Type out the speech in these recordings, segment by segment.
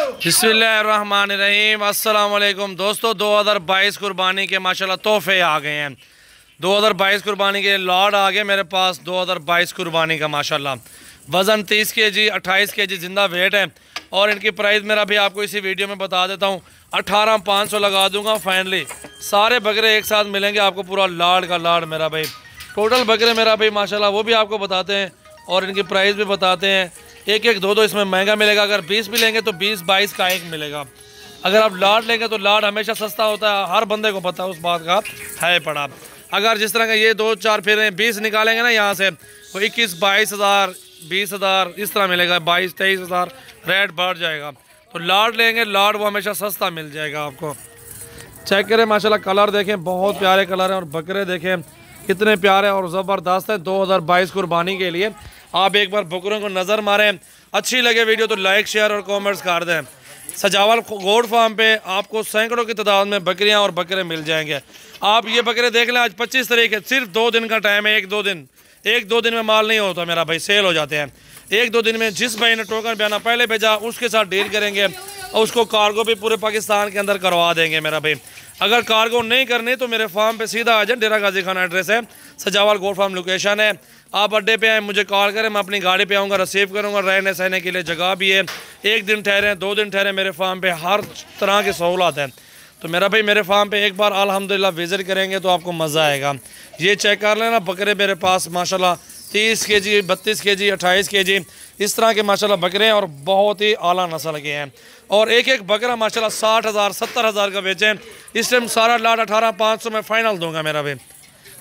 बिस्मिल्लाहिर्रहमानिर्रहीम। अस्सलाम वालेकुम दोस्तों, 2022 कुर्बानी के माशाल्लाह तोहफे आ गए हैं। 2022 कुर्बानी के लॉट आ गए मेरे पास। 2022 कुर्बानी का माशाल्लाह वज़न 30 kg 28 kg ज़िंदा वेट है। और इनकी प्राइस मेरा भी आपको इसी वीडियो में बता देता हूँ, 18,500 लगा दूंगा फाइनली। सारे बकरे एक साथ मिलेंगे आपको, पूरा लाड का लाड मेरा भाई। टोटल बकरे मेरा भाई माशाल्लाह वो भी आपको बताते हैं और इनकी प्राइस भी बताते हैं। एक एक दो इसमें महंगा मिलेगा। अगर 20 भी लेंगे तो 20-22 का एक मिलेगा। अगर आप लाड लेंगे तो लाड हमेशा सस्ता होता है, हर बंदे को पता है, उस बात का है पड़ा। अगर जिस तरह का ये 2-4 फिर 20 निकालेंगे ना यहाँ से, तो 21-22 हज़ार 20 हज़ार इस तरह मिलेगा। 22-23 हज़ार रेट बढ़ जाएगा। तो लाड लेंगे, लाड वो हमेशा सस्ता मिल जाएगा आपको। चेक करें माशाल्लाह, कलर देखें, बहुत प्यारे कलर हैं। और बकरे देखें कितने प्यारे और ज़बरदस्त है। 2022 कुर्बानी के लिए आप एक बार बकरों को नज़र मारें। अच्छी लगे वीडियो तो लाइक शेयर और कमेंट्स कर दें। सजावल गोट फार्म पे आपको सैकड़ों की तादाद में बकरियां और बकरे मिल जाएंगे। आप ये बकरे देख लें, आज 25 तारीख है, सिर्फ 2 दिन का टाइम है। एक दो दिन में माल नहीं होता मेरा भाई, सेल हो जाते हैं। 1-2 दिन में जिस भाई ने टोकन बयाना पहले भेजा उसके साथ डील करेंगे और उसको कार्गो भी पूरे पाकिस्तान के अंदर करवा देंगे मेरा भाई। अगर कार्गो नहीं करनी तो मेरे फार्म पे सीधा आ जाए। डेरा गाजी खाना एड्रेस है, सजावल गोट फार्म लोकेशन है। आप अड्डे पे आए, मुझे कॉल करें, मैं अपनी गाड़ी पे आऊँगा, रिसीव करूँगा। रहने सहने के लिए जगह भी है। 1 दिन ठहरे 2 दिन ठहरे, मेरे फार्म पे हर तरह की सहूलत है। तो मेरा भाई मेरे फार्म पे एक बार अल्हम्दुलिल्लाह विज़िट करेंगे तो आपको मज़ा आएगा। ये चेक कर लेना, बकरे मेरे पास माशाल्लाह 30 kg 32 kg 28 kg इस तरह के माशाल्लाह बकरे हैं और बहुत ही आला नस्ल के हैं। और एक एक बकरा माशाल्लाह 60,000 70,000 का बेचें। इस टाइम सारा लाट 18,500 में फ़ाइनल दूंगा मेरा भाई।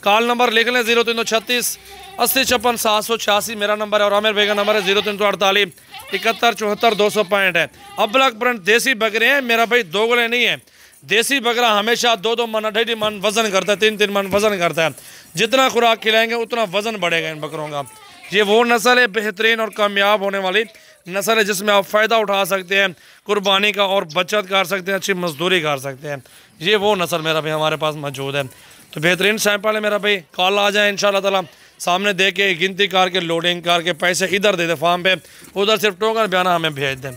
कॉल नंबर लिख लें 0336 80 56 786 मेरा नंबर है। और आमिर भाई का नंबर है 0348 71 74 265 है। अबलग प्रिंट देसी बकरे हैं मेरा भाई, दोगले नहीं है। देसी बकरा हमेशा 2-2 मन 2.5 मन वज़न करता है, 3-3 मन वज़न करता है। जितना खुराक खिलाएंगे उतना वज़न बढ़ेगा इन बकरों का। ये वो नस्ल है, बेहतरीन और कामयाब होने वाली नस्ल है, जिसमें आप फ़ायदा उठा सकते हैं कुर्बानी का और बचत कर सकते हैं, अच्छी मजदूरी कर सकते हैं। ये वो नस्ल मेरा भाई हमारे पास मौजूद है। तो बेहतरीन सैंपल है मेरा भाई। कॉल आ जाए इंशाल्लाह ताला, सामने दे के गिनती करके लोडिंग करके पैसे इधर दे दे फार्म पे, उधर सिर्फ टोकन बयाना हमें भेज दें।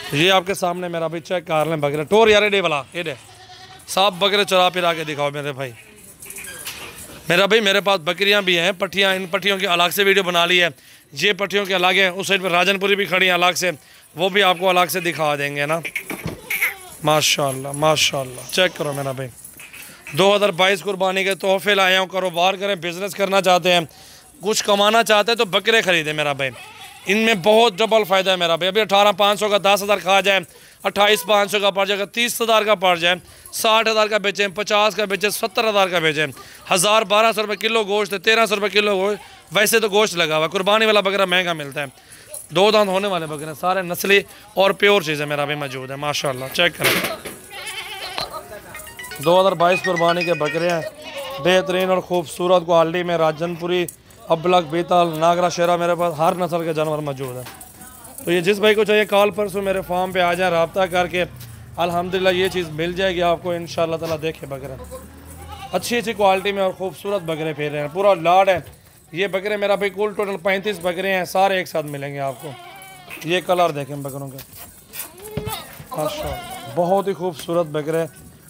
ये आपके सामने मेरा भाई चेक कर लें बकरे। टोर यार डे वाला ये डे साफ बकरे चरा फिरा के दिखाओ मेरे भाई। मेरा भाई मेरे पास बकरियां भी हैं, पट्टियां, इन पट्टियों की अलग से वीडियो बना ली है। ये पट्टियों के अलग है। उस साइड पर राजनपुरी भी खड़ी हैं अलग से, वो भी आपको अलग से दिखा देंगे ना। माशाल्लाह माशाल्लाह, चेक करो मेरा भाई। 2022 कुर्बानी के तोहफे लाए हूँ। कारोबार करें, बिजनेस करना चाहते हैं, कुछ कमाना चाहते हैं तो बकरे खरीदें मेरा भाई। इनमें बहुत डबल फ़ायदा है मेरा भाई। अभी 18,500 का 10,000 खा जाए, 28,500 का पड़ जाएगा, 30,000 का पड़ जाए, 60,000 का बेचें, 50 का बेचें, 70,000 का बेचें। 1,000-1,200 रुपये किलो गोश्त है, 1,300 रुपये किलो गोश्त। वैसे तो गोश्त लगा हुआ, कुर्बानी वाला बकरा महंगा मिलता है। 2 दांत होने वाले बकरे सारे नस्ली और प्योर चीज़ें मेरा भी मौजूद है माशाल्लाह। चेक करें 2022 कुर्बानी के बकरे हैं, बेहतरीन और ख़ूबसूरत क्वालिटी में। राजनपुरी, अबलग, बीतल, नागरा, शेरा मेरे पास हर नस्ल के जानवर मौजूद है। तो ये जिस भाई को चाहिए कॉल परसों मेरे फार्म पे आ जाए, रब्ता करके अल्हम्दुलिल्लाह ये चीज़ मिल जाएगी आपको इंशाल्लाह ताला। देखे बकरे अच्छी क्वालिटी में और ख़ूबसूरत बकरे फिर रहे हैं, पूरा लाड है। ये बकरे मेरा भाई कुल टोटल 35 बकरे हैं, सारे एक साथ मिलेंगे आपको। ये कलर देखें बकरों के माशाल्लाह, बहुत ही खूबसूरत बकरे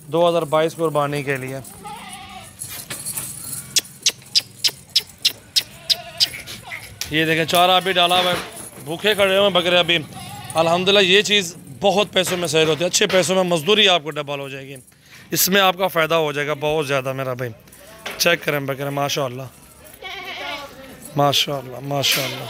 2022 कुर्बानी के लिए। ये देखें चारा भी डाला हुआ है, भूखे खड़े हुए बकरे अभी। अल्हम्दुलिल्लाह ये चीज़ बहुत पैसों में सेल होती है, अच्छे पैसों में मजदूरी आपको डबल हो जाएगी, इसमें आपका फ़ायदा हो जाएगा बहुत ज़्यादा मेरा भाई। चेक करें बकरे माशाल्लाह माशाल्लाह माशाल्लाह।